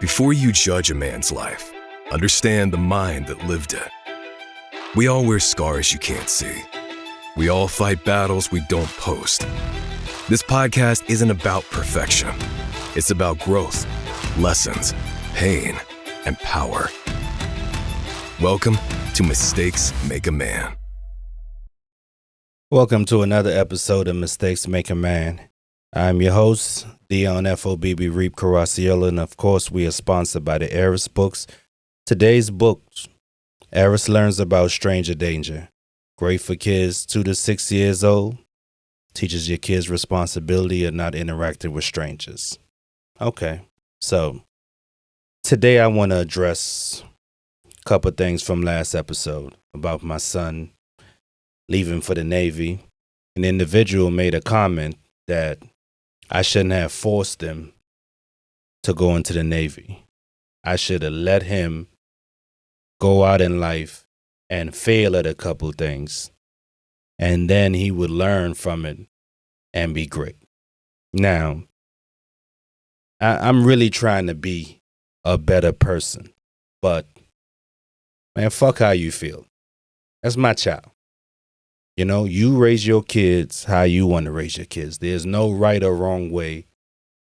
Before you judge a man's life, understand the mind that lived it. We all wear scars you can't see. We all fight battles we don't post. This podcast isn't about perfection. It's about growth, lessons, pain, and power. Welcome to Mistakes Make a Man. Welcome to another episode of Mistakes Make a Man. I'm your host, Dion FOBB Reap Caraciola, and of course we are sponsored by the Eris Books. Today's book, Eris Learns About Stranger Danger. Great for kids 2 to 6 years old. Teaches your kids responsibility of not interacting with strangers. Okay, so today I want to address a couple things from last episode about my son leaving for the Navy. An individual made a comment that I shouldn't have forced him to go into the Navy. I should have let him go out in life and fail at a couple things, and then he would learn from it and be great. Now, I'm really trying to be a better person, but man, fuck how you feel. That's my child. You know, you raise your kids how you want to raise your kids. There's no right or wrong way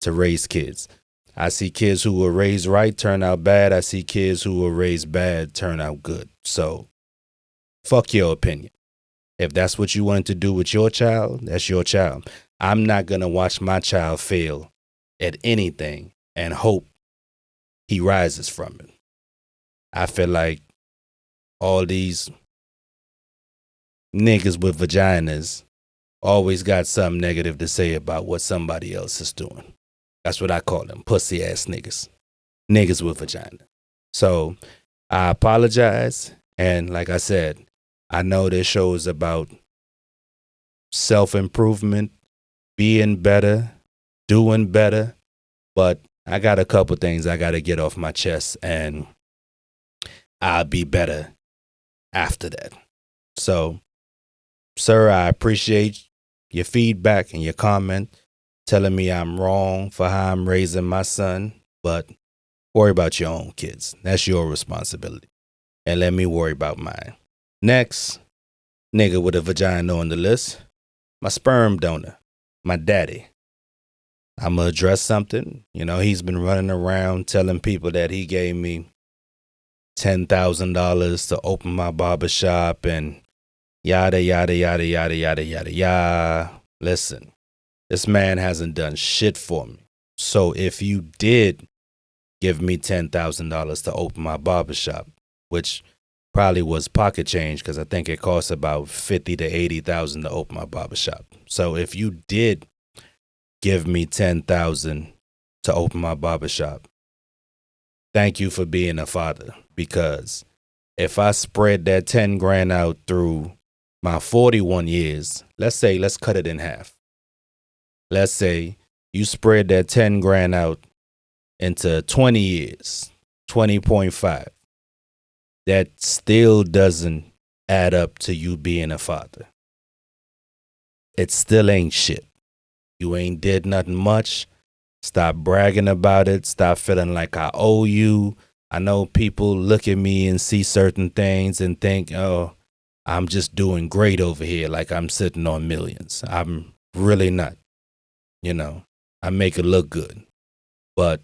to raise kids. I see kids who were raised right turn out bad. I see kids who were raised bad turn out good. So, fuck your opinion. If that's what you wanted to do with your child, that's your child. I'm not going to watch my child fail at anything and hope he rises from it. I feel like all these niggas with vaginas always got something negative to say about what somebody else is doing. That's what I call them, pussy ass niggas. Niggas with vagina. So I apologize. And like I said, I know this show is about self-improvement, being better, doing better. But I got a couple things I got to get off my chest, and I'll be better after that. So, sir, I appreciate your feedback and your comment telling me I'm wrong for how I'm raising my son, but worry about your own kids. That's your responsibility. And let me worry about mine. Next, nigga with a vagina on the list, my sperm donor, my daddy. I'm going to address something. You know, he's been running around telling people that he gave me $10,000 to open my barbershop and yada, yada, yada, yada, yada, yada, yada. Listen, this man hasn't done shit for me. So if you did give me $10,000 to open my barbershop, which probably was pocket change because I think it costs about $50,000 to $80,000 to open my barbershop. So if you did give me $10,000 to open my barbershop, thank you for being a father, because if I spread that 10 grand out through my 41 years, let's cut it in half. Let's say you spread that 10 grand out into 20 years, 20.5. That still doesn't add up to you being a father. It still ain't shit. You ain't did nothing much. Stop bragging about it. Stop feeling like I owe you. I know people look at me and see certain things and think, oh, I'm just doing great over here, like I'm sitting on millions. I'm really not. You know, I make it look good, but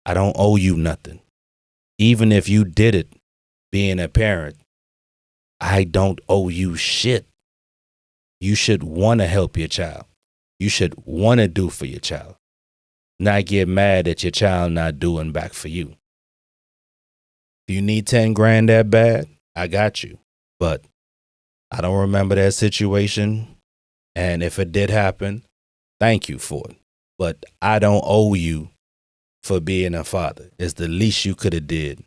I don't owe you nothing. Even if you did it, being a parent, I don't owe you shit. You should want to help your child. You should want to do for your child. Not get mad at your child not doing back for you. If you need 10 grand that bad, I got you. But I don't remember that situation. And if it did happen, thank you for it. But I don't owe you for being a father. It's the least you could have did.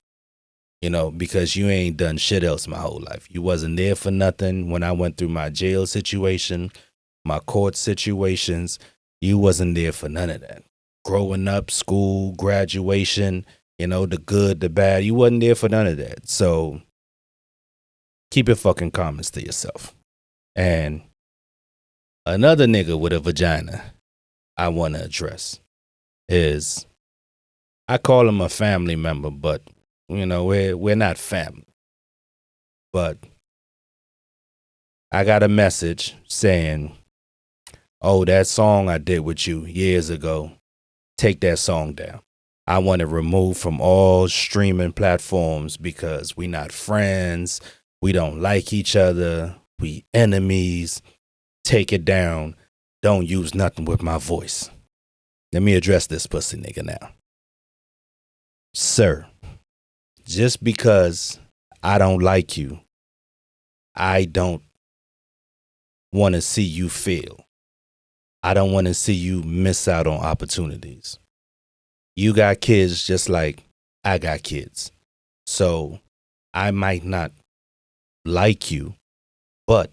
You know, because you ain't done shit else my whole life. You wasn't there for nothing when I went through my jail situation, my court situations. You wasn't there for none of that. Growing up, school, graduation, you know, the good, the bad. You wasn't there for none of that. So keep your fucking comments to yourself. And another nigga with a vagina I want to address is I call him a family member, but we're not family. But I got a message saying, "Oh, that song I did with you years ago, take that song down. I want it removed from all streaming platforms because we not friends. We don't like each other. We enemies. Take it down. Don't use nothing with my voice." Let me address this pussy nigga now. Sir, just because I don't like you, I don't want to see you fail. I don't want to see you miss out on opportunities. You got kids just like I got kids. So I might not like you, but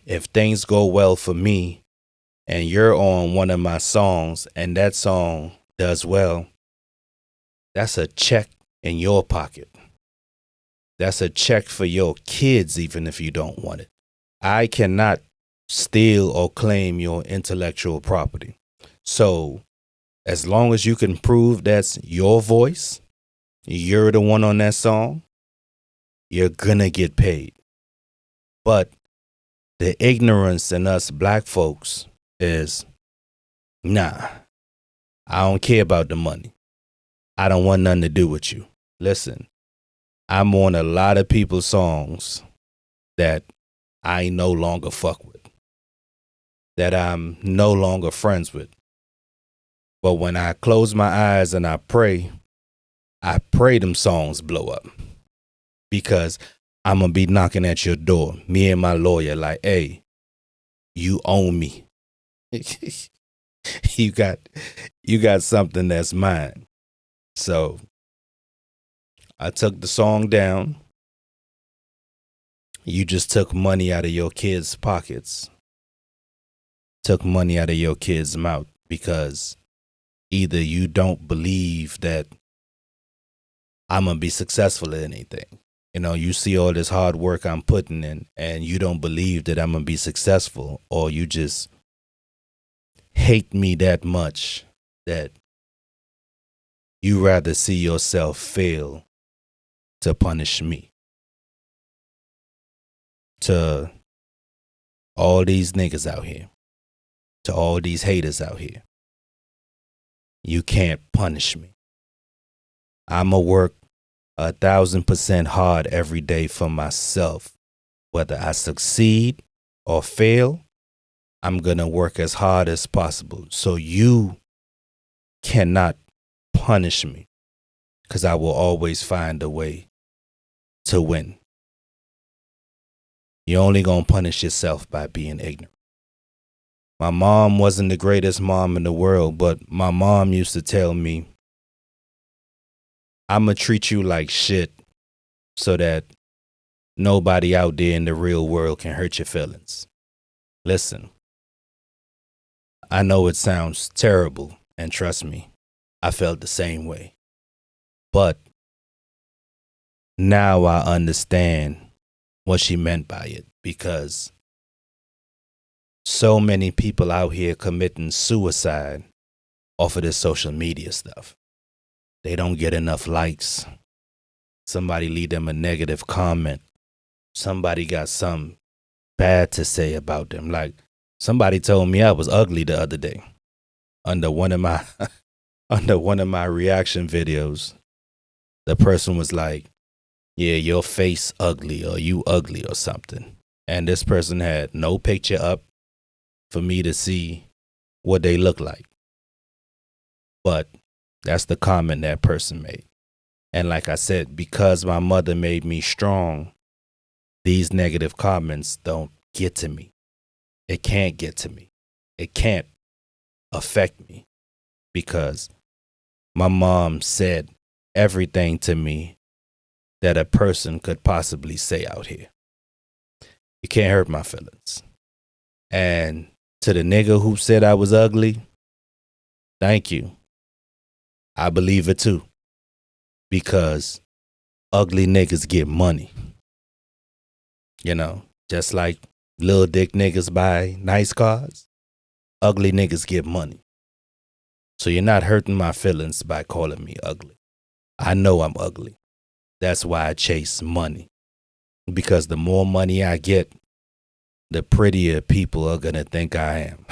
if things go well for me and you're on one of my songs and that song does well, that's a check in your pocket. That's a check for your kids, even if you don't want it. I cannot steal or claim your intellectual property. So as long as you can prove that's your voice, you're the one on that song, you're gonna get paid. But the ignorance in us black folks is, nah, I don't care about the money. I don't want nothing to do with you. Listen, I'm on a lot of people's songs that I no longer fuck with, that I'm no longer friends with. But when I close my eyes and I pray them songs blow up. Because I'm going to be knocking at your door, me and my lawyer, like, hey, you owe me. you got something that's mine. So I took the song down. You just took money out of your kids' pockets. Took money out of your kids' mouth because either you don't believe that I'm going to be successful at anything. You see all this hard work I'm putting in and you don't believe that I'm going to be successful, or you just hate me that much that you rather see yourself fail to punish me. To all these niggas out here, to all these haters out here, you can't punish me. I'ma work 1,000% hard every day for myself. Whether I succeed or fail, I'm gonna work as hard as possible. So you cannot punish me, because I will always find a way to win. You're only gonna punish yourself by being ignorant. My mom wasn't the greatest mom in the world, but my mom used to tell me, I'ma treat you like shit so that nobody out there in the real world can hurt your feelings. Listen, I know it sounds terrible, and trust me, I felt the same way. But now I understand what she meant by it, because so many people out here committing suicide off of this social media stuff. They don't get enough likes. Somebody leave them a negative comment. Somebody got something bad to say about them. Like, somebody told me I was ugly the other day under one of my reaction videos. The person was like, yeah, your face ugly, or you ugly or something. And this person had no picture up for me to see what they look like. But that's the comment that person made. And like I said, because my mother made me strong, these negative comments don't get to me. It can't get to me. It can't affect me, because my mom said everything to me that a person could possibly say out here. You can't hurt my feelings. And to the nigga who said I was ugly, thank you. I believe it too. Because ugly niggas get money. Just like little dick niggas buy nice cars, ugly niggas get money. So you're not hurting my feelings by calling me ugly. I know I'm ugly. That's why I chase money. Because the more money I get, the prettier people are going to think I am.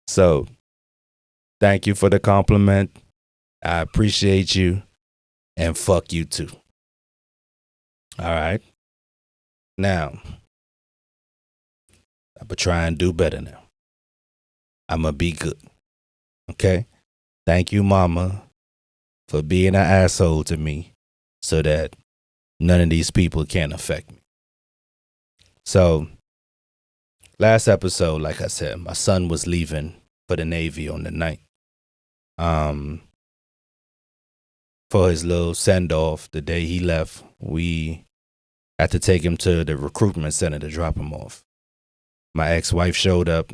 So thank you for the compliment. I appreciate you. And fuck you too. All right. Now, I'm going to try and do better now. I'm going to be good. Okay? Thank you, mama, for being an asshole to me so that none of these people can affect me. So, last episode, like I said, my son was leaving for the Navy on the night. For his little send-off, the day he left, we had to take him to the recruitment center to drop him off. My ex-wife showed up.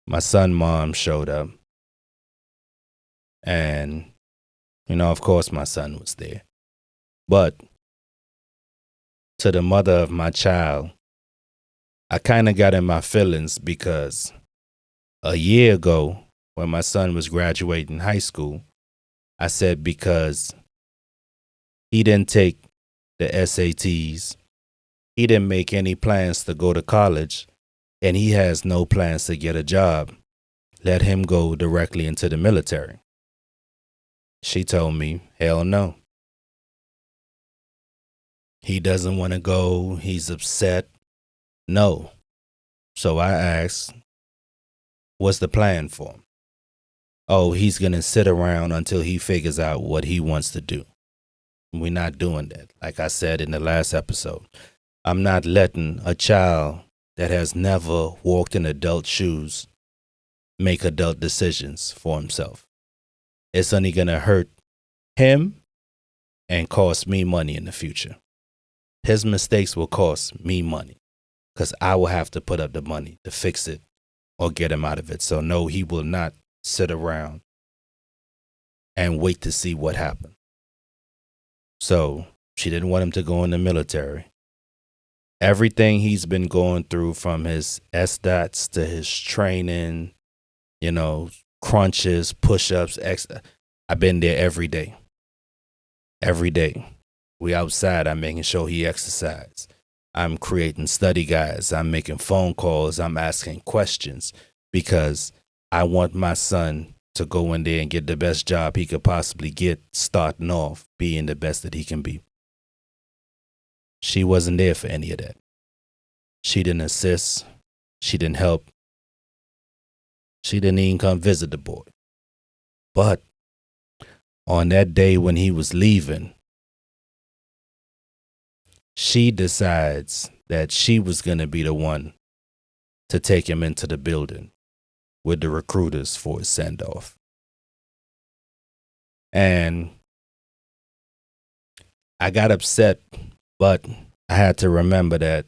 My son's mom showed up. And, of course my son was there. But to the mother of my child, I kind of got in my feelings because a year ago, when my son was graduating high school, I said because he didn't take the SATs, he didn't make any plans to go to college, and he has no plans to get a job, let him go directly into the military. She told me, hell no. He doesn't want to go. He's upset. No. So I asked, what's the plan for him? Oh, he's going to sit around until he figures out what he wants to do. We're not doing that. Like I said in the last episode, I'm not letting a child that has never walked in adult shoes make adult decisions for himself. It's only going to hurt him and cost me money in the future. His mistakes will cost me money because I will have to put up the money to fix it or get him out of it. So no, he will not sit around and wait to see what happened. So she didn't want him to go in the military. Everything he's been going through, from his SDOTs to his training, crunches, push-ups, I've been there every day. Every day. We outside, I'm making sure he exercises. I'm creating study guides. I'm making phone calls. I'm asking questions because I want my son to go in there and get the best job he could possibly get, starting off being the best that he can be. She wasn't there for any of that. She didn't assist. She didn't help. She didn't even come visit the boy. But on that day when he was leaving, she decides that she was going to be the one to take him into the building with the recruiters for his send-off. And I got upset, but I had to remember that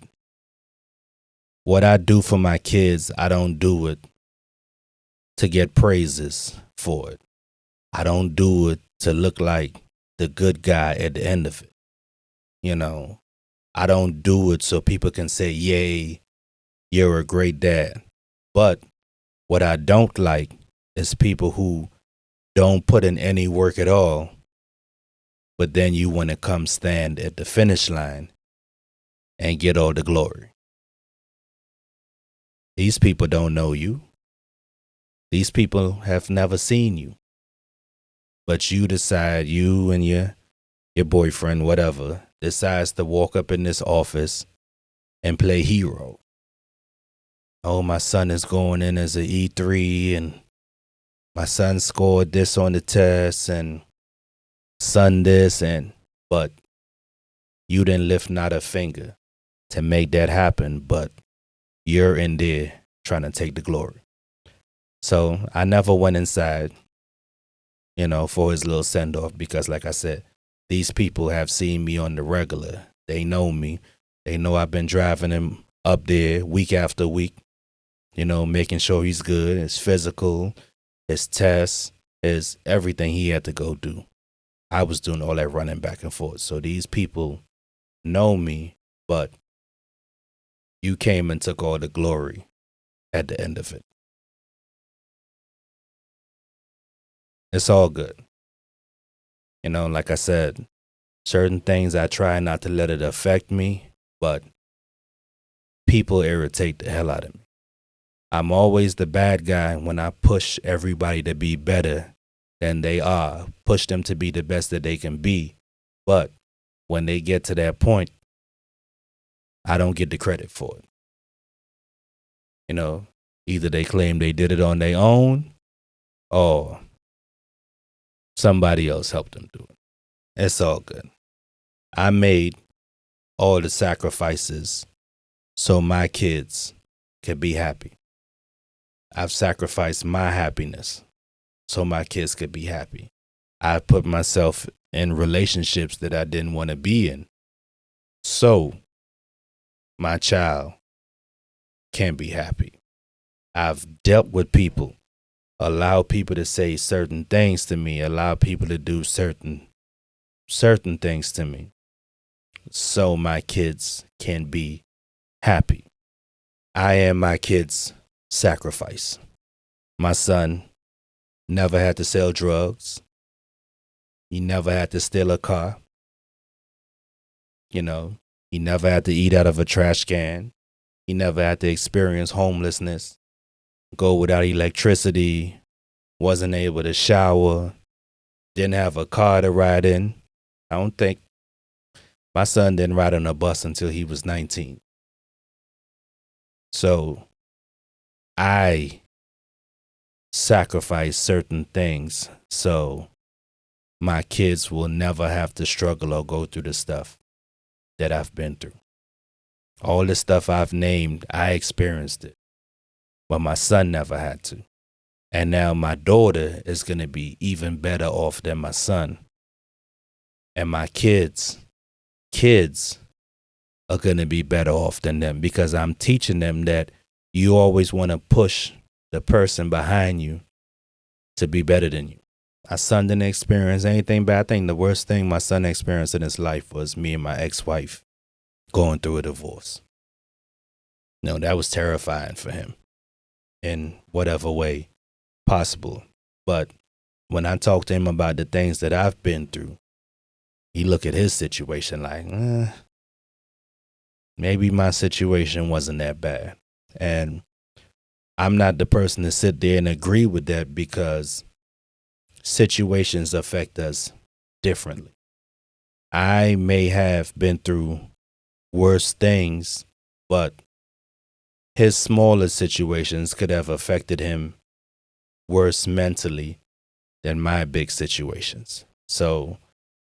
what I do for my kids, I don't do it to get praises for it. I don't do it to look like the good guy at the end of it. I don't do it so people can say, yay, you're a great dad. But what I don't like is people who don't put in any work at all, but then you want to come stand at the finish line and get all the glory. These people don't know you. These people have never seen you. But you decide, you and your boyfriend, whatever, decides to walk up in this office and play hero. Oh, my son is going in as an E3 and my son scored this on the test and son this, but you didn't lift not a finger to make that happen, but you're in there trying to take the glory. So I never went inside, for his little send-off because, like I said, these people have seen me on the regular. They know me. They know I've been driving him up there week after week, making sure he's good, his physical, his tests, his everything he had to go do. I was doing all that running back and forth. So these people know me, but you came and took all the glory at the end of it. It's all good. Like I said, certain things I try not to let it affect me, but people irritate the hell out of me. I'm always the bad guy when I push everybody to be better than they are, push them to be the best that they can be. But when they get to that point, I don't get the credit for it. Either they claim they did it on their own or somebody else helped them do it. It's all good. I made all the sacrifices so my kids could be happy. I've sacrificed my happiness so my kids could be happy. I put myself in relationships that I didn't want to be in so my child can be happy. I've dealt with people, allowed people to say certain things to me, allowed people to do certain things to me so my kids can be happy. I am my kids' sacrifice. My son never had to sell drugs. He never had to steal a car. He never had to eat out of a trash can. He never had to experience homelessness, go without electricity, wasn't able to shower, didn't have a car to ride in. I don't think my son didn't ride on a bus until he was 19. So I sacrifice certain things so my kids will never have to struggle or go through the stuff that I've been through. All the stuff I've named, I experienced it, but my son never had to. And now my daughter is going to be even better off than my son. And my kids are going to be better off than them because I'm teaching them that you always want to push the person behind you to be better than you. My son didn't experience anything bad. I think the worst thing my son experienced in his life was me and my ex-wife going through a divorce. That was terrifying for him in whatever way possible. But when I talk to him about the things that I've been through, he look at his situation like, maybe my situation wasn't that bad. And I'm not the person to sit there and agree with that because situations affect us differently. I may have been through worse things, but his smaller situations could have affected him worse mentally than my big situations. So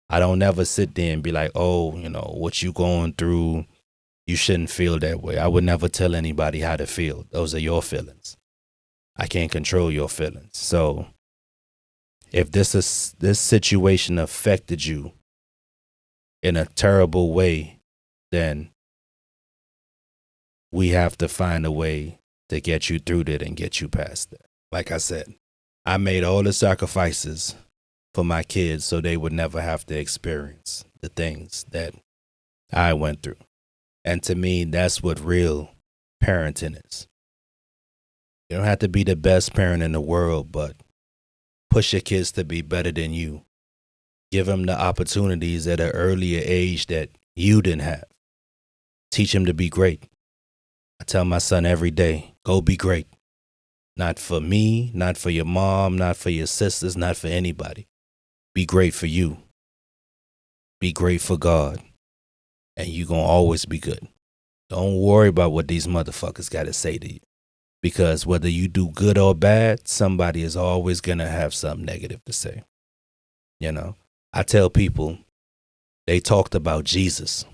I don't ever sit there and be like, oh, what you going through, you shouldn't feel that way. I would never tell anybody how to feel. Those are your feelings. I can't control your feelings. So if this situation affected you in a terrible way, then we have to find a way to get you through that and get you past that. Like I said, I made all the sacrifices for my kids so they would never have to experience the things that I went through. And to me, that's what real parenting is. You don't have to be the best parent in the world, but push your kids to be better than you. Give them the opportunities at an earlier age that you didn't have. Teach them to be great. I tell my son every day, go be great. Not for me, not for your mom, not for your sisters, not for anybody. Be great for you. Be great for God. And you're going to always be good. Don't worry about what these motherfuckers got to say to you. Because whether you do good or bad, somebody is always going to have something negative to say. I tell people, they talked about Jesus.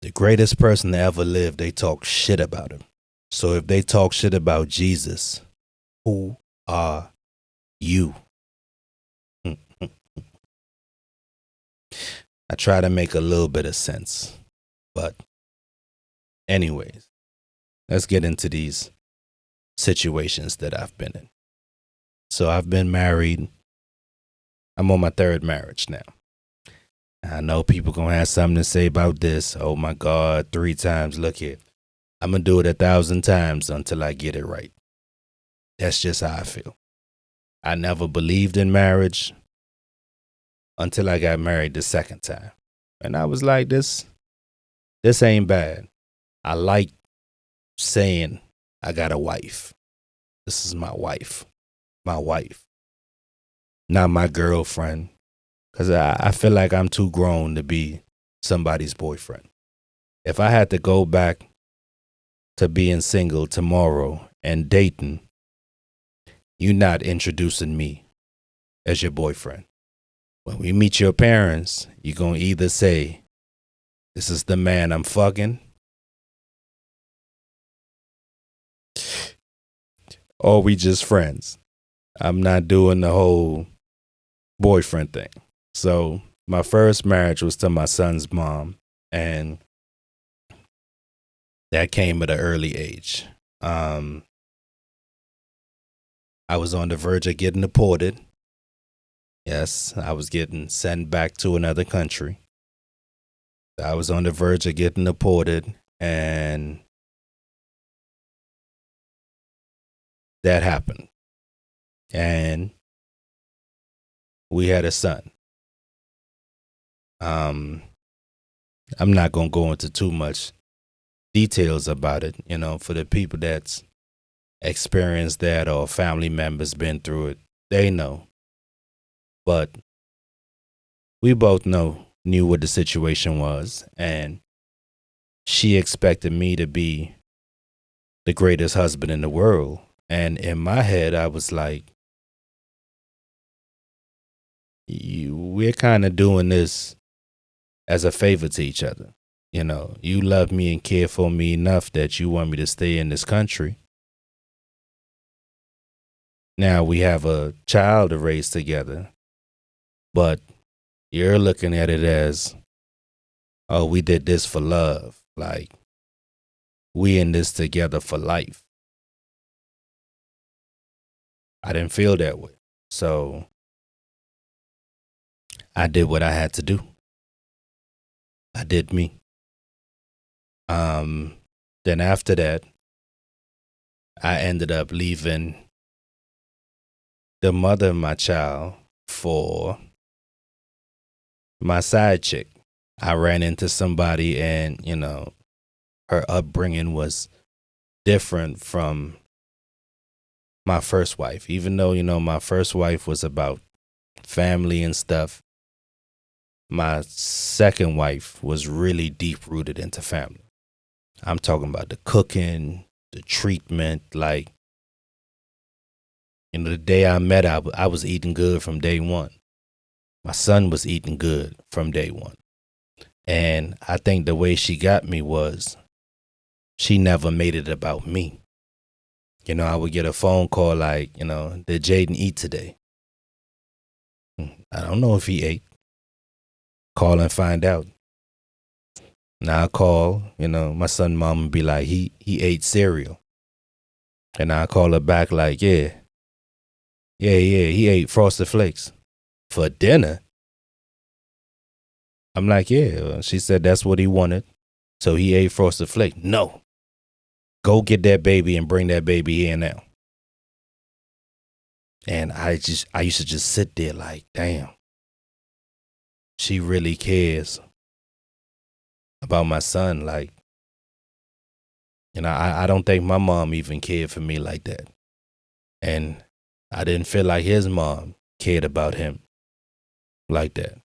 The greatest person to ever live, they talk shit about him. So if they talk shit about Jesus, who are you? I try to make a little bit of sense. But anyways, let's get into these situations that I've been in. So I've been married. I'm on my third marriage now. I know people going to have something to say about this. Oh my God, 3 times. Look here. I'm going to do it 1,000 times until I get it right. That's just how I feel. I never believed in marriage until I got married the second time. And I was like, this ain't bad. I like saying I got a wife. This is my wife. My wife. Not my girlfriend. Because I feel like I'm too grown to be somebody's boyfriend. If I had to go back to being single tomorrow and dating, you're not introducing me as your boyfriend. When we meet your parents, you're going to either say, this is the man I'm fucking, or we just friends. I'm not doing the whole boyfriend thing. So my first marriage was to my son's mom, and that came at an early age. I was on the verge of getting deported. Yes, I was getting sent back to another country. I was on the verge of getting deported, and that happened. And we had a son. I'm not going to go into too much details about it, for the people that's experienced that or family members been through it, they know. But we both knew what the situation was, and she expected me to be the greatest husband in the world. And in my head, I was like, we're kind of doing this as a favor to each other. You love me and care for me enough that you want me to stay in this country. Now we have a child to raise together, but you're looking at it as, oh, we did this for love. Like, we in this together for life. I didn't feel that way. So I did what I had to do. I did me. Then after that, I ended up leaving the mother of my child for my side chick. I ran into somebody, and, her upbringing was different from my first wife. Even though, my first wife was about family and stuff, my second wife was really deep rooted into family. I'm talking about the cooking, the treatment. Like, the day I met her, I was eating good from day one. My son was eating good from day one. And I think the way she got me was she never made it about me. I would get a phone call like, did Jaden eat today? I don't know if he ate. Call and find out. Now I call, my son mom would be like, he ate cereal. And I call her back like, yeah, he ate Frosted Flakes for dinner. I'm like, yeah. She said that's what he wanted. So he ate Frosted Flakes. No. Go get that baby and bring that baby here now. And I used to just sit there like, damn, she really cares about my son. Like, I don't think my mom even cared for me like that. And I didn't feel like his mom cared about him like that.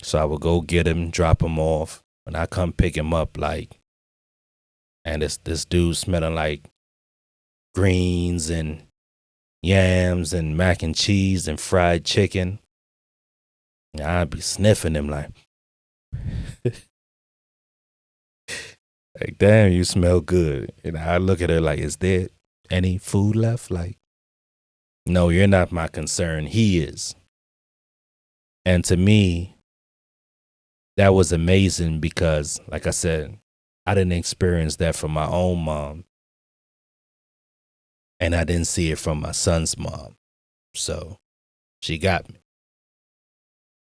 So I would go get him, drop him off. When I come pick him up, like, and this dude smelling like greens and yams and mac and cheese and fried chicken. I'd be sniffing him like, like, damn, you smell good. And I look at her like, is there any food left? Like, no, you're not my concern. He is. And to me, that was amazing because, like I said, I didn't experience that from my own mom. And I didn't see it from my son's mom. So she got me.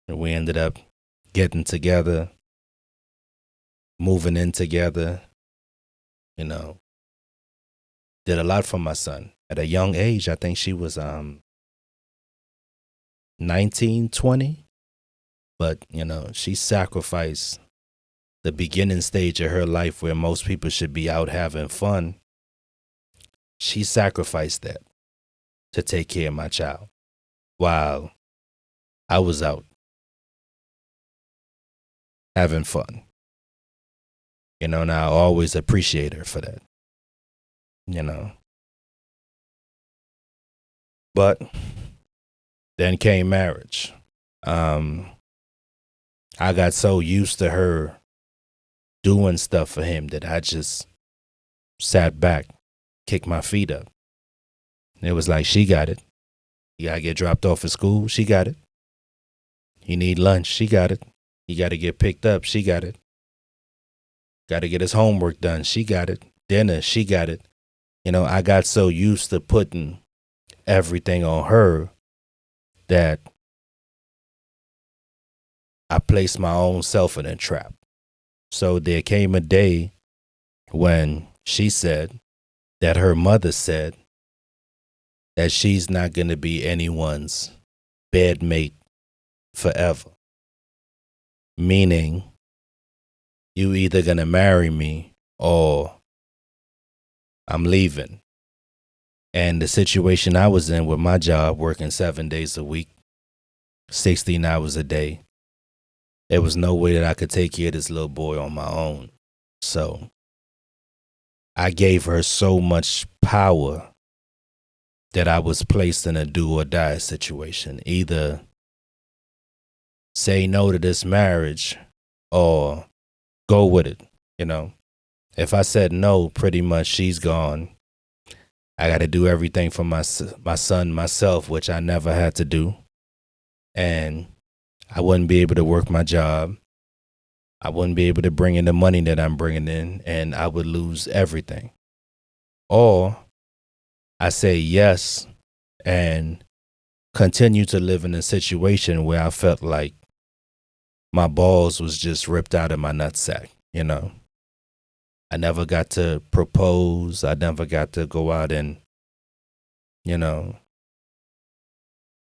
And we ended up getting together, moving in together, did a lot for my son. at a young age. I think she was 19, 20. But, she sacrificed the beginning stage of her life where most people should be out having fun. She sacrificed that to take care of my child while I was out having fun. And I always appreciate her for that. But then came marriage. I got so used to her doing stuff for him that I just sat back, kicked my feet up. And it was like, she got it. You gotta get dropped off at school, she got it. You need lunch, she got it. You gotta get picked up, she got it. Gotta get his homework done, she got it. Dinner, she got it. I got so used to putting everything on her that I placed my own self in a trap. So there came a day when she said that her mother said that she's not going to be anyone's bedmate forever. Meaning, you either going to marry me or I'm leaving. And the situation I was in with my job, working 7 days a week, 16 hours a day, there was no way that I could take care of this little boy on my own. So I gave her so much power that I was placed in a do or die situation. Either say no to this marriage or go with it. If I said no, pretty much she's gone. I got to do everything for my son myself, which I never had to do. And I wouldn't be able to work my job. I wouldn't be able to bring in the money that I'm bringing in, and I would lose everything. Or I say yes and continue to live in a situation where I felt like my balls was just ripped out of my nutsack. I never got to propose. I never got to go out and,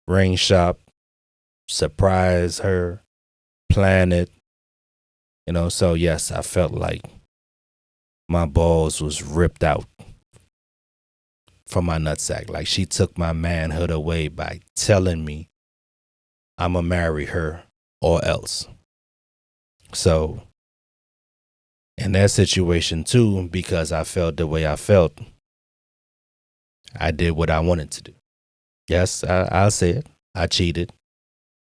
ring shop, surprise her, plan it. So yes, I felt like my balls was ripped out from my nutsack. Like she took my manhood away by telling me I'ma marry her or else. So in that situation too, because I felt the way I felt, I did what I wanted to do. Yes, I'll say it. I cheated.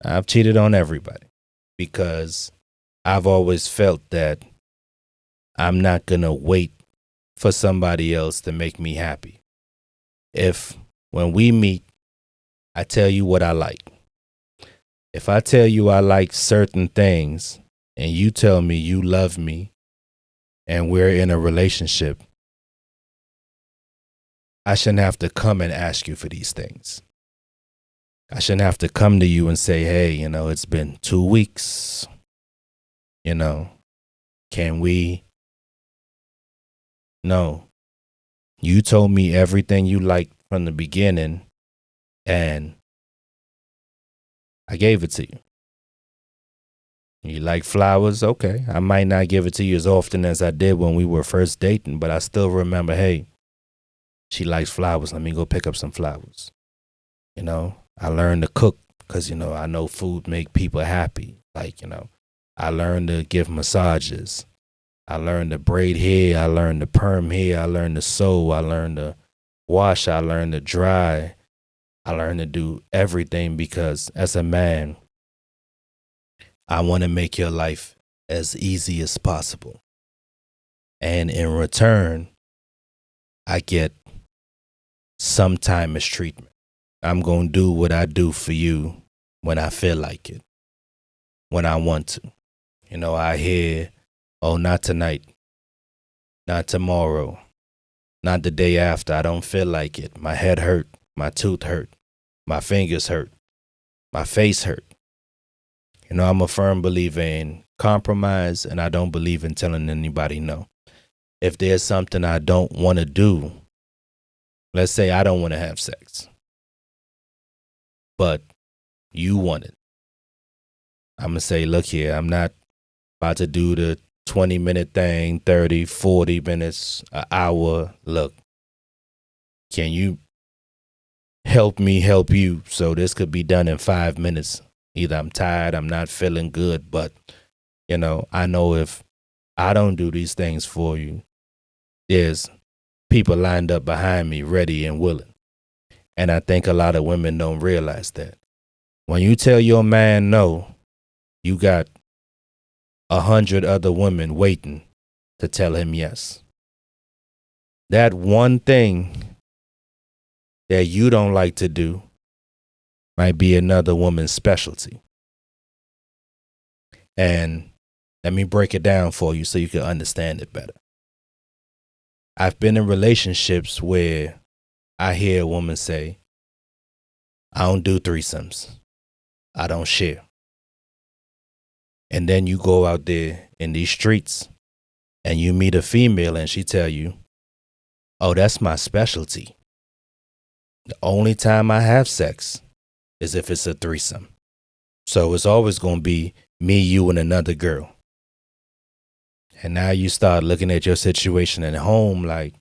I've cheated on everybody because I've always felt that I'm not going to wait for somebody else to make me happy. If when we meet, I tell you what I like. If I tell you I like certain things and you tell me you love me and we're in a relationship, I shouldn't have to come and ask you for these things. I shouldn't have to come to you and say, hey, it's been 2 weeks. Can we? No. You told me everything you liked from the beginning and I gave it to you. You like flowers? Okay. I might not give it to you as often as I did when we were first dating, but I still remember, hey, she likes flowers. Let me go pick up some flowers. I learned to cook because, I know food make people happy. I learned to give massages. I learned to braid hair. I learned to perm hair. I learned to sew. I learned to wash. I learned to dry. I learned to do everything because as a man, I want to make your life as easy as possible. And in return, I get some time as treatment. I'm going to do what I do for you when I feel like it, when I want to. I hear, oh, not tonight, not tomorrow, not the day after. I don't feel like it. My head hurt, my tooth hurt, my fingers hurt, my face hurt. I'm a firm believer in compromise, and I don't believe in telling anybody no. If there's something I don't want to do, Let's say I don't want to have sex, but you want it. I'm going to say, look here, I'm not about to do the 20-minute thing, 30, 40 minutes, an hour. Look, can you help me help you? So this could be done in 5 minutes. Either I'm tired, I'm not feeling good, but, I know if I don't do these things for you, there's people lined up behind me ready and willing. And I think a lot of women don't realize that. When you tell your man no, you got 100 other women waiting to tell him yes. That one thing that you don't like to do might be another woman's specialty. And let me break it down for you so you can understand it better. I've been in relationships where I hear a woman say, I don't do threesomes. I don't share. And then you go out there in these streets and you meet a female and she tell you, oh, that's my specialty. The only time I have sex is if it's a threesome. So it's always going to be me, you, and another girl. And now you start looking at your situation at home like,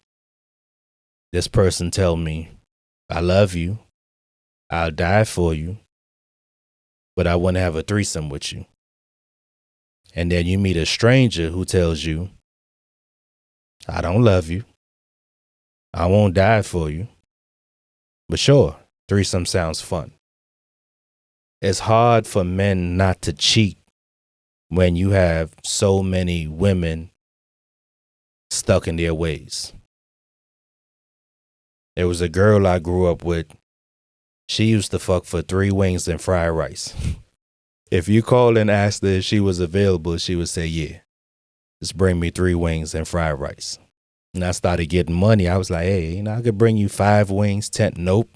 this person tell me, I love you, I'll die for you, but I want to have a threesome with you. And then you meet a stranger who tells you, I don't love you, I won't die for you, but sure, threesome sounds fun. It's hard for men not to cheat when you have so many women stuck in their ways. There was a girl I grew up with. She used to fuck for 3 wings and fried rice. If you called and asked her if she was available, she would say, yeah, just bring me 3 wings and fried rice. And I started getting money. I was like, hey, I could bring you 5 wings, 10. Nope.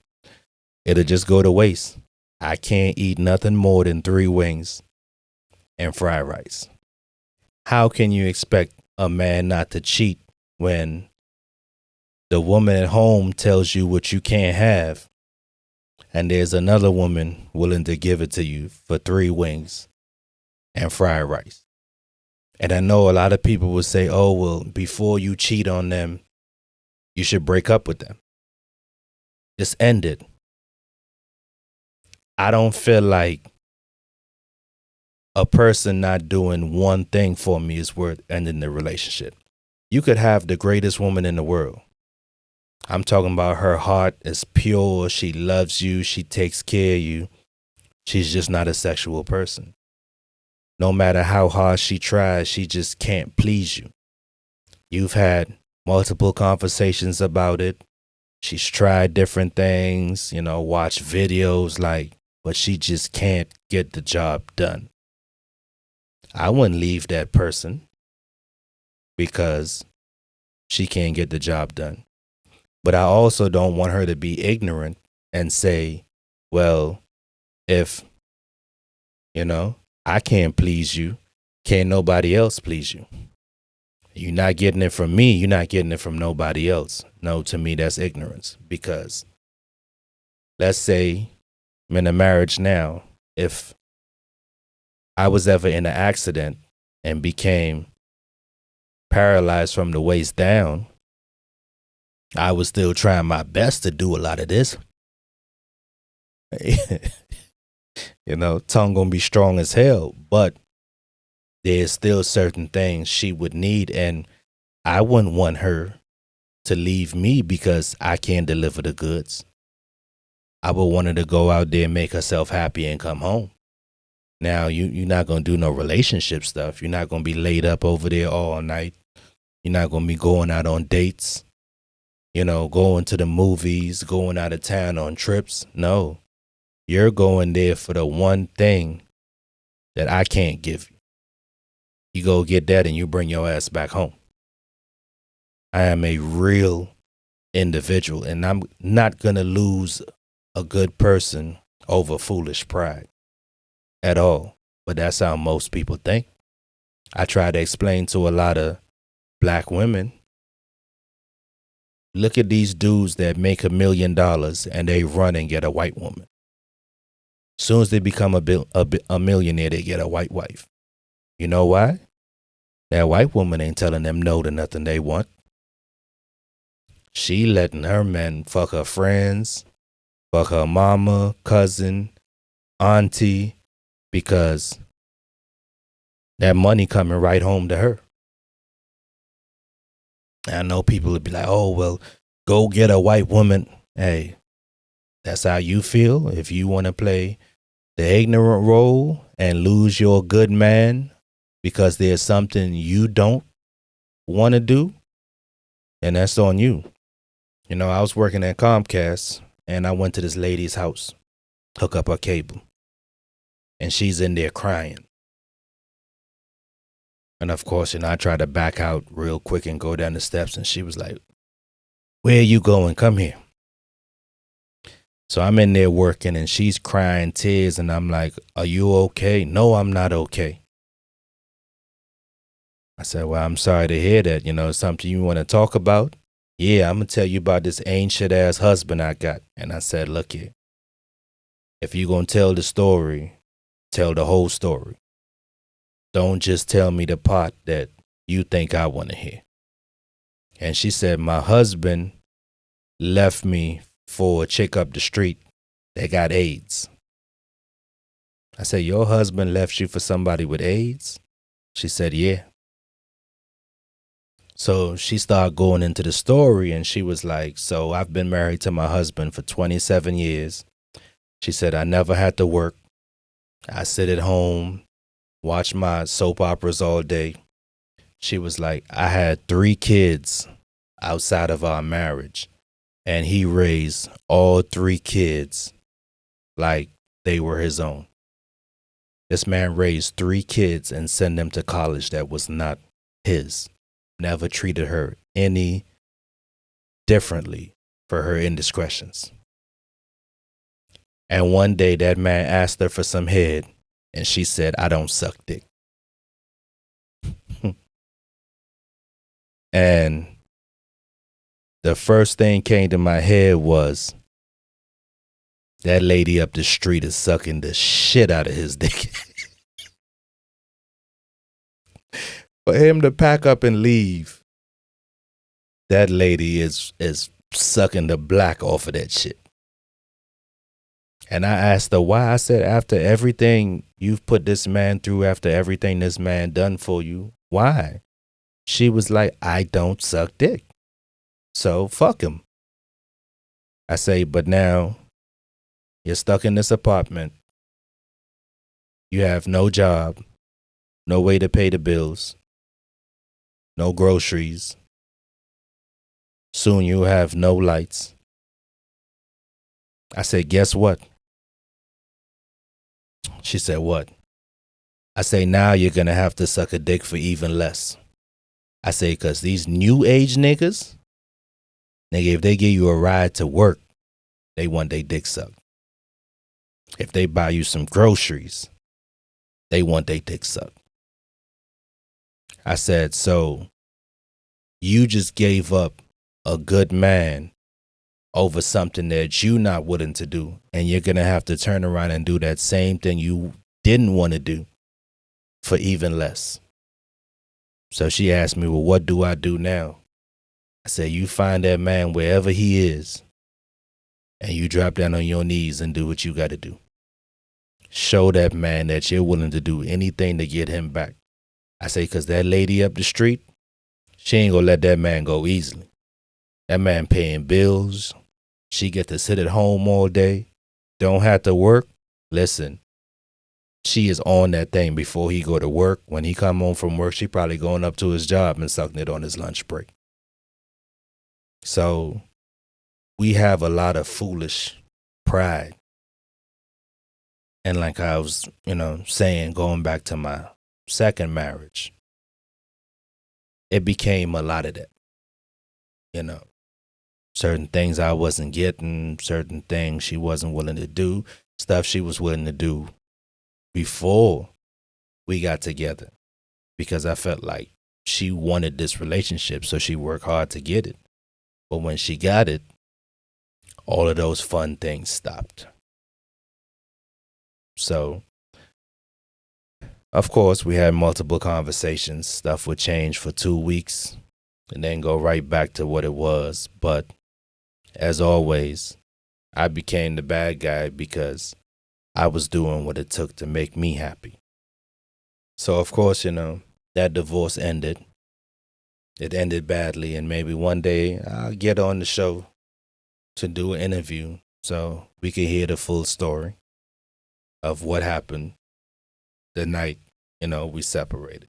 It'll just go to waste. I can't eat nothing more than 3 wings and fried rice. How can you expect a man not to cheat when the woman at home tells you what you can't have and there's another woman willing to give it to you for 3 wings and fried rice? And I know a lot of people will say, oh, well, before you cheat on them, you should break up with them. Just end it. I don't feel like a person not doing one thing for me is worth ending the relationship. You could have the greatest woman in the world. I'm talking about her heart is pure. She loves you. She takes care of you. She's just not a sexual person. No matter how hard she tries, she just can't please you. You've had multiple conversations about it. She's tried different things, watched videos but she just can't get the job done. I wouldn't leave that person because she can't get the job done. But I also don't want her to be ignorant and say, well, if, I can't please you, can't nobody else please you? You're not getting it from me. You're not getting it from nobody else. No, to me, that's ignorance. Because let's say I'm in a marriage now. If I was ever in an accident and became paralyzed from the waist down, I was still trying my best to do a lot of this. Tongue gonna be strong as hell, but there's still certain things she would need, and I wouldn't want her to leave me because I can't deliver the goods. I would want her to go out there and make herself happy and come home. Now, you're not going to do no relationship stuff. You're not going to be laid up over there all night. You're not going to be going out on dates, going to the movies, going out of town on trips. No, you're going there for the one thing that I can't give you. You go get that and you bring your ass back home. I am a real individual, and I'm not going to lose a good person over foolish pride at all. But that's how most people think. I try to explain to a lot of black women, Look at these dudes that make $1 million and they run and get a white woman. Soon as they become a millionaire, they get a white wife. You know why? That white woman ain't telling them no to nothing they want. She letting her men fuck her friends, fuck her mama, cousin, auntie, because that money coming right home to her. I know people would be like, oh, well, go get a white woman. Hey, that's how you feel. If you want to play the ignorant role and lose your good man because there's something you don't want to do, and that's on you. You know, I was working at Comcast and I went to this lady's house, hook up her cable, and she's in there crying. And of course, I tried to back out real quick and go down the steps, and she was like, where are you going? Come here. So I'm in there working and she's crying tears, and I'm like, are you okay? No, I'm not okay. I said, well, I'm sorry to hear that. Something you want to talk about? Yeah, I'm going to tell you about this ancient ass husband I got. And I said, look here, if you're going to tell the story, tell the whole story. Don't just tell me the part that you think I want to hear. And she said, my husband left me for a chick up the street that got AIDS. I said, your husband left you for somebody with AIDS? She said, yeah. So she started going into the story, and she was like, so I've been married to my husband for 27 years. She said, I never had to work. I sit at home, watch my soap operas all day. She was like, I had 3 kids outside of our marriage, and he raised all 3 kids like they were his own. This man raised 3 kids and sent them to college that was not his. Never treated her any differently for her indiscretions. And one day that man asked her for some head, and she said, I don't suck dick. And the first thing came to my head was, that lady up the street is sucking the shit out of his dick. For him to pack up and leave, that lady is sucking the black off of that shit. And I asked her why. I said, after everything you've put this man through, after everything this man done for you, why? She was like, I don't suck dick. So fuck him. I say, but now you're stuck in this apartment. You have no job, no way to pay the bills, no groceries. Soon you'll have no lights. I said, guess what? She said, what? I say, now you're going to have to suck a dick for even less. I say, because these new age niggas, nigga, if they give you a ride to work, they want their dick sucked. If they buy you some groceries, they want their dick sucked. I said, so you just gave up a good man over something that you're not willing to do, and you're going to have to turn around and do that same thing you didn't want to do for even less. So she asked me, well, what do I do now? I said, you find that man wherever he is, and you drop down on your knees and do what you got to do. Show that man that you're willing to do anything to get him back. I say, because that lady up the street, she ain't going to let that man go easily. That man paying bills. She get to sit at home all day, don't have to work. Listen, she is on that thing before he go to work. When he come home from work, she probably going up to his job and sucking it on his lunch break. So we have a lot of foolish pride. And like I was, saying, going back to my second marriage, it became a lot of that. Certain things I wasn't getting, certain things she wasn't willing to do, stuff she was willing to do before we got together, because I felt like she wanted this relationship, so she worked hard to get it. But when she got it, all of those fun things stopped. So, of course, we had multiple conversations. Stuff would change for 2 weeks and then go right back to what it was. But as always, I became the bad guy because I was doing what it took to make me happy. So, of course, that divorce ended. It ended badly, and maybe one day I'll get on the show to do an interview so we can hear the full story of what happened the night, we separated.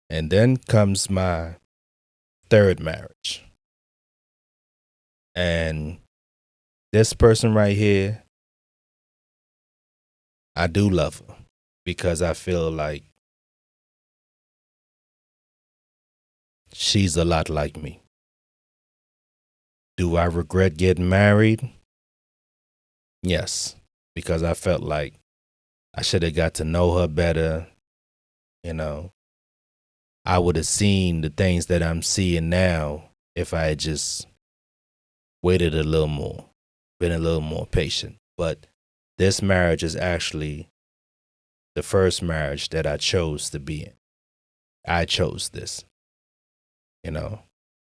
And then comes my third marriage. And this person right here, I do love her because I feel like she's a lot like me. Do I regret getting married? Yes, because I felt like I should have got to know her better. I would have seen the things that I'm seeing now if I had just waited a little more, been a little more patient. But this marriage is actually the first marriage that I chose to be in. I chose this.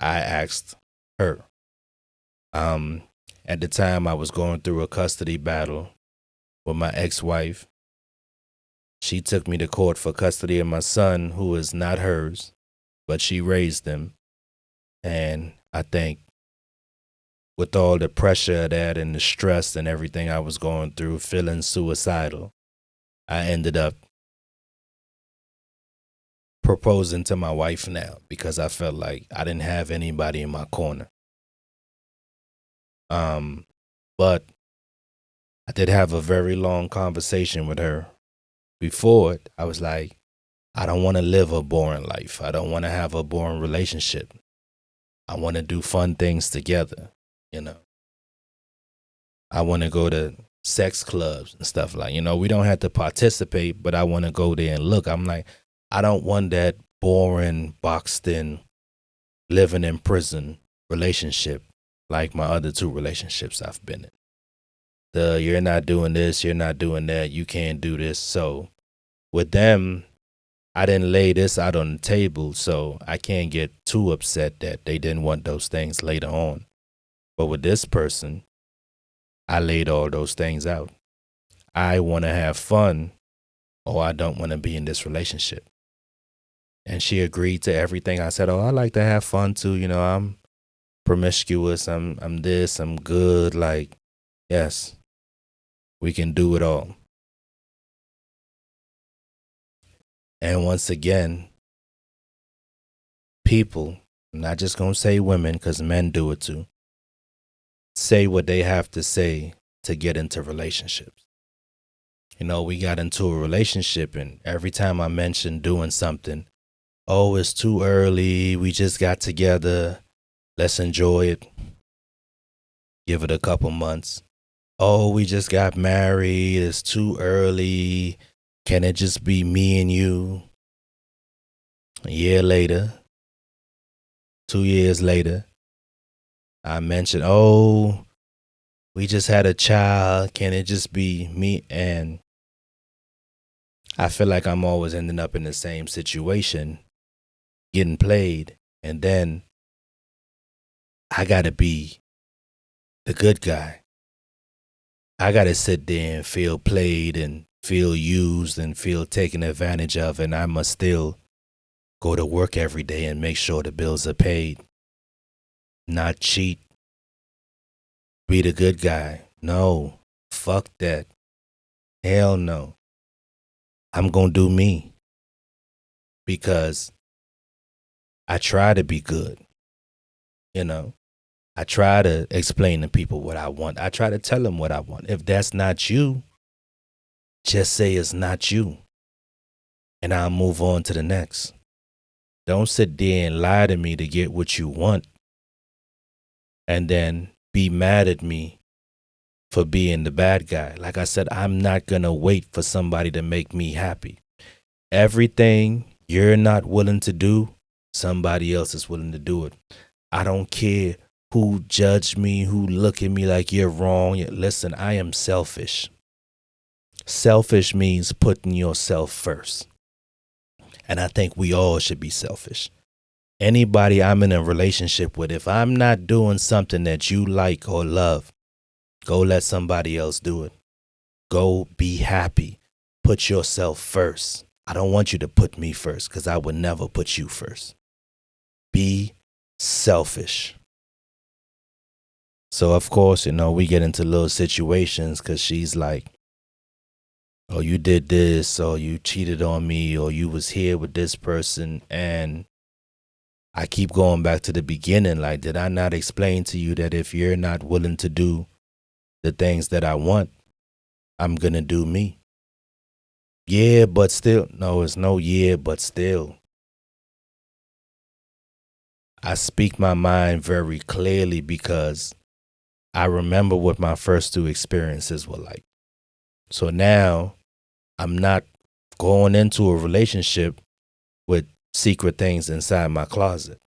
I asked her. At the time, I was going through a custody battle with my ex-wife. She took me to court for custody of my son, who is not hers, but she raised him. And I think with all the pressure of that and the stress and everything I was going through, feeling suicidal, I ended up proposing to my wife now because I felt like I didn't have anybody in my corner. But I did have a very long conversation with her. Before it, I was like, I don't want to live a boring life. I don't want to have a boring relationship. I want to do fun things together, I want to go to sex clubs and stuff like, we don't have to participate, but I want to go there and look. I'm like, I don't want that boring, boxed in, living in prison relationship like my other two relationships I've been in. You're not doing this, you're not doing that, you can't do this. So with them, I didn't lay this out on the table, so I can't get too upset that they didn't want those things later on. But with this person, I laid all those things out. I want to have fun, or I don't want to be in this relationship. And she agreed to everything. I said, I like to have fun too. I'm promiscuous. I'm this. I'm good. Like, yes, we can do it all. And once again, people, I'm not just going to say women because men do it too, say what they have to say to get into relationships. We got into a relationship, and every time I mentioned doing something, oh, it's too early. We just got together. Let's enjoy it. Give it a couple months. Oh, we just got married. It's too early. Can it just be me and you? A year later, 2 years later, I mentioned, oh, we just had a child. Can it just be me? And I feel like I'm always ending up in the same situation, getting played. And then I got to be the good guy. I got to sit there and feel played and feel used and feel taken advantage of. And I must still go to work every day and make sure the bills are paid. Not cheat. Be the good guy. No, fuck that. Hell no. I'm going to do me. Because I try to be good. I try to explain to people what I want. I try to tell them what I want. If that's not you, just say it's not you. And I'll move on to the next. Don't sit there and lie to me to get what you want. And then be mad at me for being the bad guy. Like I said, I'm not going to wait for somebody to make me happy. Everything you're not willing to do, somebody else is willing to do it. I don't care who judge me, who look at me like you're wrong. Listen, I am selfish. Selfish means putting yourself first. And I think we all should be selfish. Anybody I'm in a relationship with, if I'm not doing something that you like or love, go let somebody else do it. Go be happy. Put yourself first. I don't want you to put me first because I would never put you first. Be selfish. So, of course, we get into little situations because she's like, oh, you did this, or you cheated on me, or you was here with this person. And I keep going back to the beginning. Like, did I not explain to you that if you're not willing to do the things that I want, I'm going to do me? Yeah, but still. No, it's no yeah, but still. I speak my mind very clearly because I remember what my first two experiences were like. So now I'm not going into a relationship with secret things inside my closet.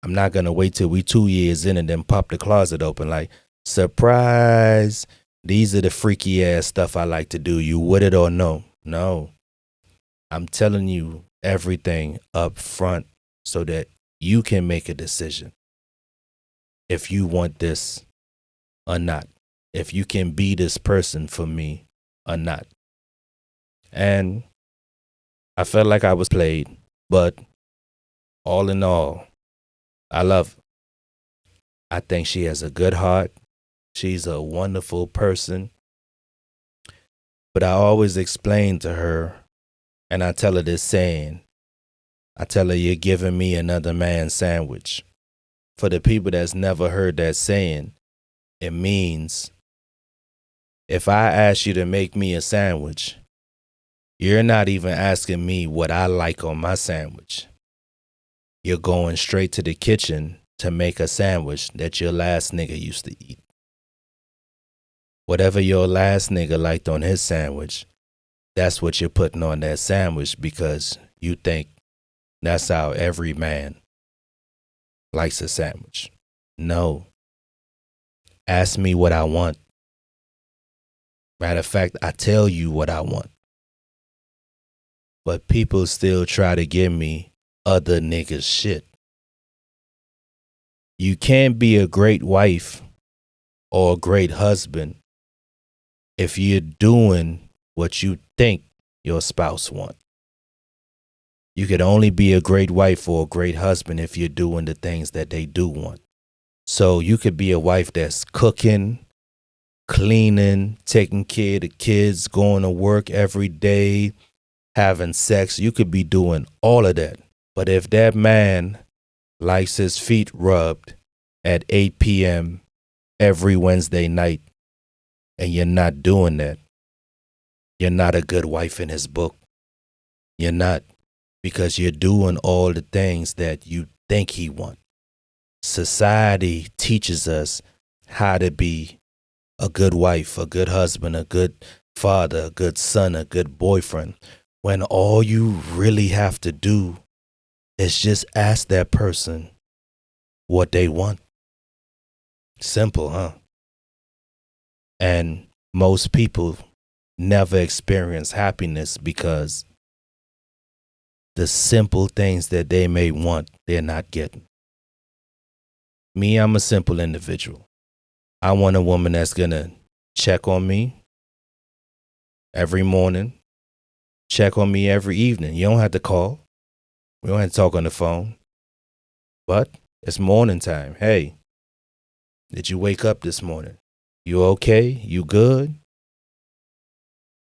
I'm not going to wait till we 2 years in and then pop the closet open like, surprise, these are the freaky ass stuff I like to do. You with it or no? No. I'm telling you everything up front so that you can make a decision if you want this or not, if you can be this person for me or not. And I felt like I was played, but all in all, I love her. I think she has a good heart. She's a wonderful person. But I always explain to her, and I tell her this saying. I tell her, you're giving me another man's sandwich. For the people that's never heard that saying, it means if I ask you to make me a sandwich, you're not even asking me what I like on my sandwich. You're going straight to the kitchen to make a sandwich that your last nigga used to eat. Whatever your last nigga liked on his sandwich, that's what you're putting on that sandwich because you think that's how every man likes a sandwich. No. Ask me what I want. Matter of fact, I tell you what I want. But people still try to give me other niggas shit. You can't be a great wife or a great husband if you're doing what you think your spouse wants. You could only be a great wife or a great husband if you're doing the things that they do want. So you could be a wife that's cooking, cleaning, taking care of the kids, going to work every day, having sex. You could be doing all of that. But if that man likes his feet rubbed at 8 p.m. every Wednesday night and you're not doing that, you're not a good wife in his book. You're not, because you're doing all the things that you think he wants. Society teaches us how to be a good wife, a good husband, a good father, a good son, a good boyfriend, when all you really have to do is just ask that person what they want. Simple, huh? And most people never experience happiness because the simple things that they may want, they're not getting. Me, I'm a simple individual. I want a woman that's going to check on me every morning, check on me every evening. You don't have to call. We don't have to talk on the phone. But it's morning time. Hey, did you wake up this morning? You okay? You good?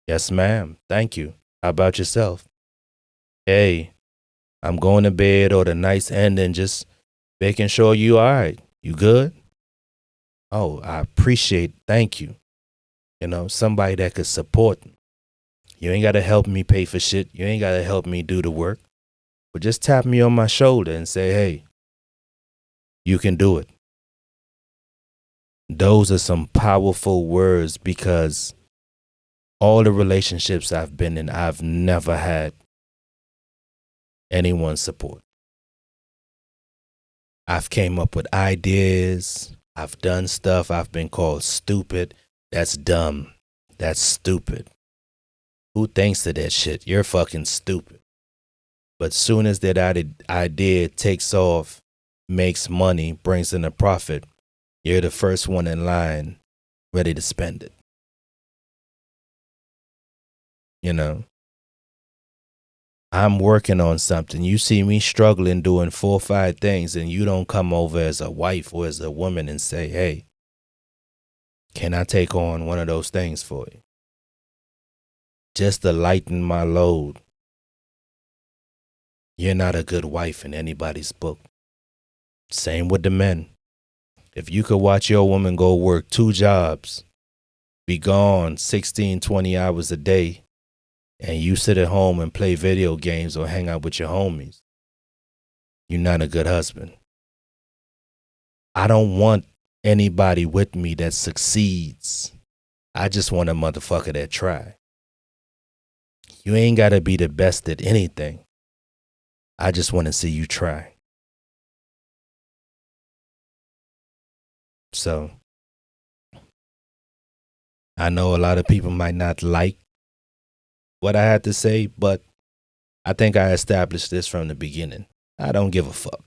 Yes, ma'am. Thank you. How about yourself? Hey, I'm going to bed or the night's ending, just making sure you all right. You good? Oh, I appreciate, thank you. Somebody that could support me. You ain't got to help me pay for shit. You ain't got to help me do the work. But just tap me on my shoulder and say, hey, you can do it. Those are some powerful words because all the relationships I've been in, I've never had anyone's support. I've came up with ideas. I've done stuff. I've been called stupid. That's dumb. That's stupid. Who thinks of that shit? You're fucking stupid. But soon as that idea takes off, makes money, brings in a profit, you're the first one in line ready to spend it. You know, I'm working on something. You see me struggling doing 4 or 5 things, and you don't come over as a wife or as a woman and say, hey, can I take on one of those things for you? Just to lighten my load. You're not a good wife in anybody's book. Same with the men. If you could watch your woman go work 2 jobs, be gone 16, 20 hours a day, and you sit at home and play video games or hang out with your homies, you're not a good husband. I don't want anybody with me that succeeds. I just want a motherfucker that try. You ain't got to be the best at anything. I just want to see you try. So, I know a lot of people might not like what I had to say, but I think I established this from the beginning. I don't give a fuck.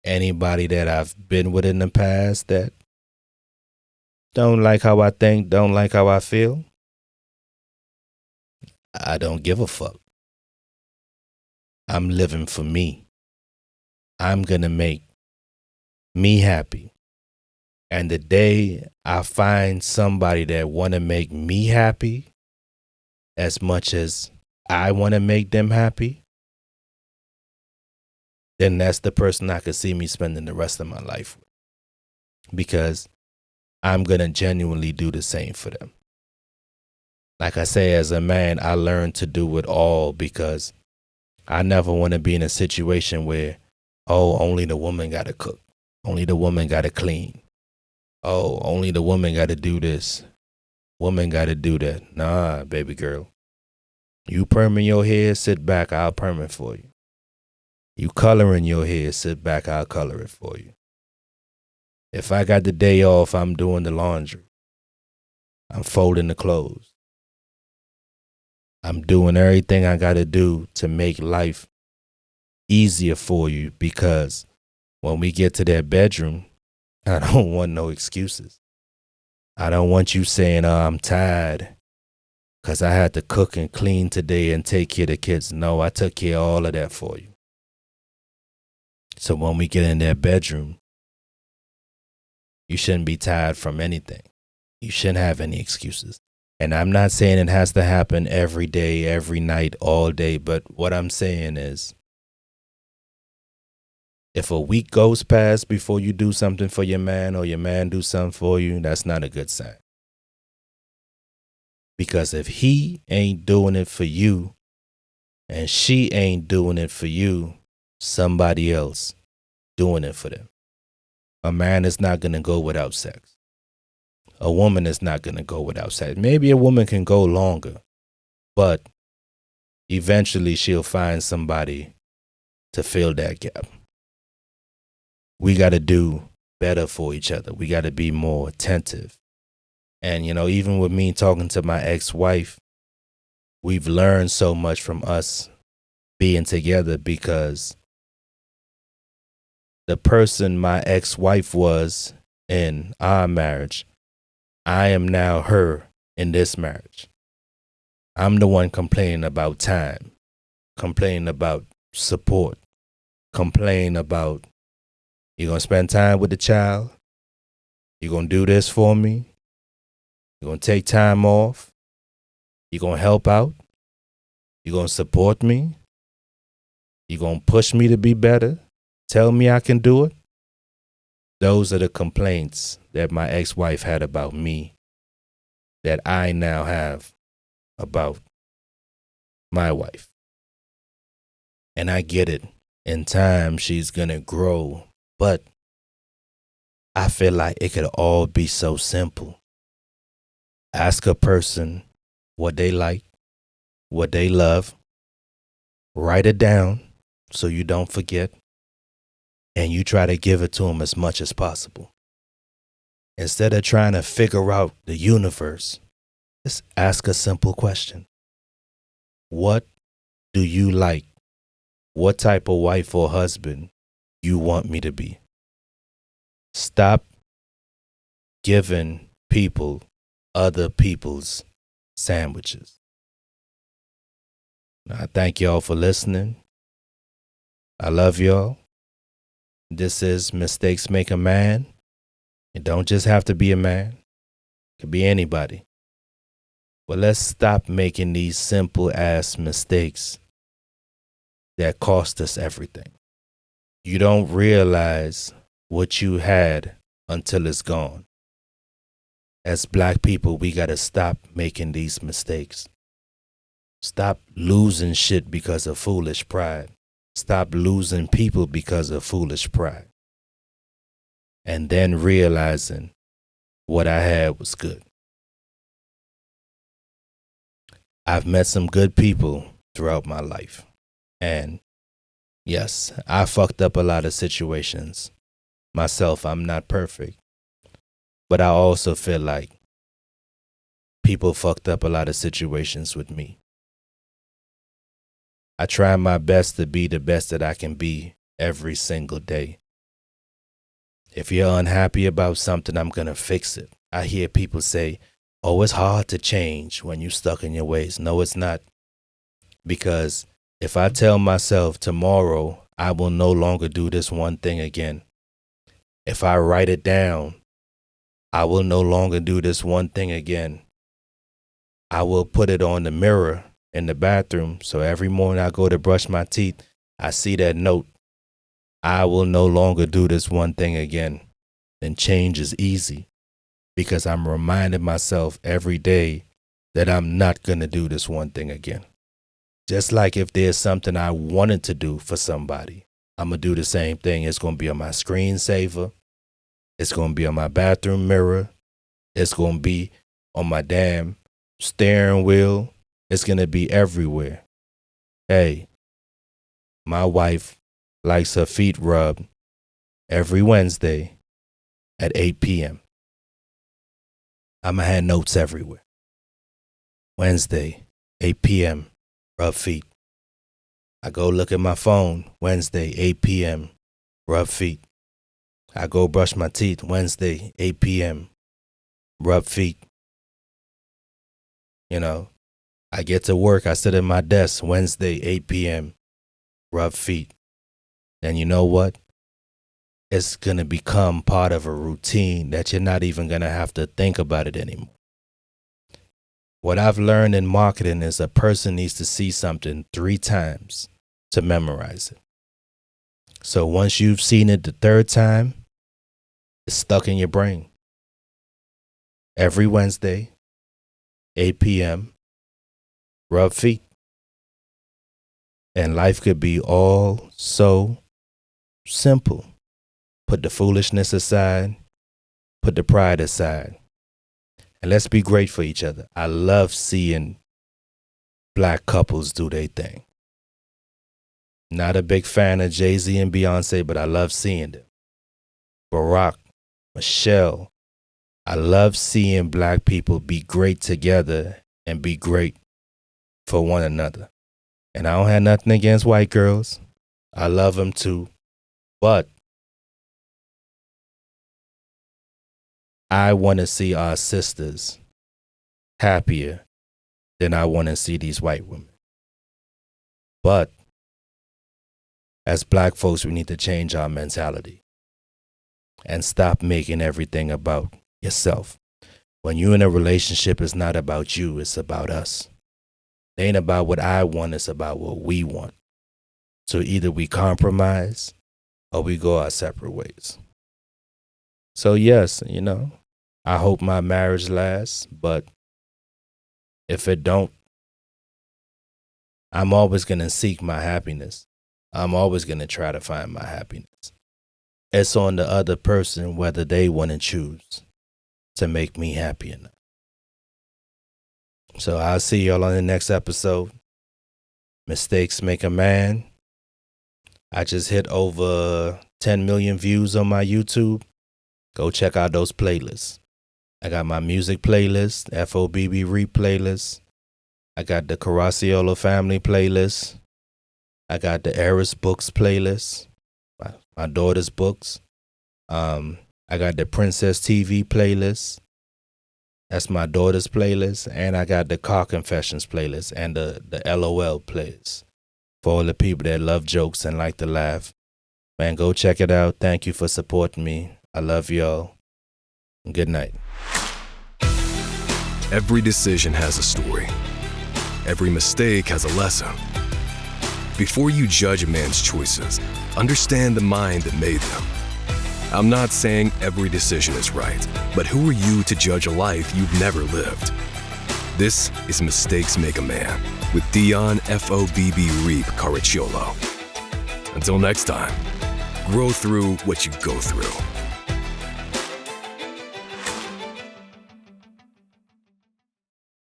Anybody that I've been with in the past that don't like how I think, don't like how I feel, I don't give a fuck. I'm living for me. I'm going to make me happy. And the day I find somebody that want to make me happy as much as I want to make them happy, then that's the person I could see me spending the rest of my life with. Because I'm going to genuinely do the same for them. Like I say, as a man, I learned to do it all because I never want to be in a situation where, oh, only the woman got to cook. Only the woman got to clean. Oh, only the woman got to do this. Woman got to do that. Nah, baby girl. You perming your hair, sit back, I'll perm it for you. You coloring your hair, sit back, I'll color it for you. If I got the day off, I'm doing the laundry. I'm folding the clothes. I'm doing everything I got to do to make life easier for you, because when we get to that bedroom, I don't want no excuses. I don't want you saying, oh, I'm tired because I had to cook and clean today and take care of the kids. No, I took care of all of that for you. So when we get in that bedroom, you shouldn't be tired from anything. You shouldn't have any excuses. And I'm not saying it has to happen every day, every night, all day. But what I'm saying is, if a week goes past before you do something for your man or your man do something for you, that's not a good sign. Because if he ain't doing it for you and she ain't doing it for you, somebody else doing it for them. A man is not going to go without sex. A woman is not going to go without sex. Maybe a woman can go longer, but eventually she'll find somebody to fill that gap. We got to do better for each other. We got to be more attentive. And, you know, even with me talking to my ex-wife, we've learned so much from us being together, because the person my ex-wife was in our marriage, I am now her in this marriage. I'm the one complaining about time, complaining about support, complaining about, you're going to spend time with the child, you're going to do this for me, you're going to take time off, you're going to help out, you're going to support me, you're going to push me to be better, tell me I can do it. Those are the complaints that my ex-wife had about me that I now have about my wife. And I get it. In time, she's going to grow. But I feel like it could all be so simple. Ask a person what they like, what they love. Write it down so you don't forget. and you try to give it to him as much as possible. Instead of trying to figure out the universe, just ask a simple question. What do you like? What type of wife or husband you want me to be? Stop giving people other people's sandwiches. I thank y'all for listening. I love y'all. This is Mistakes Make a Man. It don't just have to be a man. It could be anybody. But let's stop making these simple ass mistakes that cost us everything. You don't realize what you had until it's gone. As black people, we gotta stop making these mistakes. Stop losing shit because of foolish pride. Stop losing people because of foolish pride. And then realizing what I had was good. I've met some good people throughout my life. And yes, I fucked up a lot of situations. Myself, I'm not perfect. But I also feel like people fucked up a lot of situations with me. I try my best to be the best that I can be every single day. If you're unhappy about something, I'm going to fix it. I hear people say, oh, it's hard to change when you're stuck in your ways. No, it's not. Because if I tell myself tomorrow, I will no longer do this one thing again. If I write it down, I will no longer do this one thing again. I will put it on the mirror in the bathroom. So every morning I go to brush my teeth, I see that note. I will no longer do this one thing again. Then change is easy because I'm reminding myself every day that I'm not going to do this one thing again. Just like if there's something I wanted to do for somebody, I'm going to do the same thing. It's going to be on my screensaver. It's going to be on my bathroom mirror. It's going to be on my damn steering wheel. It's going to be everywhere. Hey, my wife likes her feet rubbed every Wednesday at 8 p.m. I'm going to have notes everywhere. Wednesday, 8 p.m., rub feet. I go look at my phone, Wednesday, 8 p.m., rub feet. I go brush my teeth, Wednesday, 8 p.m., rub feet. You know, I get to work, I sit at my desk, Wednesday, 8 p.m., rub feet. And you know what? It's going to become part of a routine that you're not even going to have to think about it anymore. What I've learned in marketing is a person needs to see something 3 times to memorize it. So once you've seen it the 3rd time, it's stuck in your brain. Every Wednesday, 8 p.m., rub feet. And life could be all so simple. Put the foolishness aside, put the pride aside, and let's be great for each other. I love seeing black couples do their thing. Not a big fan of Jay-Z and Beyonce, but I love seeing them. Barack, Michelle, I love seeing black people be great together and be great for one another. And I don't have nothing against white girls. I love them too. But I want to see our sisters happier than I want to see these white women. But as black folks, we need to change our mentality and stop making everything about yourself. When you're in a relationship, it's not about you, it's about us. It ain't about what I want, it's about what we want. So either we compromise or we go our separate ways. So yes, I hope my marriage lasts, but if it don't, I'm always going to seek my happiness. I'm always going to try to find my happiness. It's on the other person whether they want to choose to make me happy or not. So I'll see y'all on the next episode. Mistakes make a man. I just hit over 10 million views on my YouTube, go check out those playlists. I got my music playlist, FOBB Reap playlist. I got the Caracciolo family playlist. I got the Eris books playlist, my daughter's books. I got the Princess TV playlist. That's my daughter's playlist. And I got the Car Confessions playlist and the LOL playlist for all the people that love jokes and like to laugh. Man, go check it out. Thank you for supporting me. I love y'all. Good night. Every decision has a story. Every mistake has a lesson. Before you judge a man's choices, understand the mind that made them. I'm not saying every decision is right, but who are you to judge a life you've never lived? This is Mistakes Make a Man with Dion FOBB Reap Caracciolo. Until next time, grow through what you go through.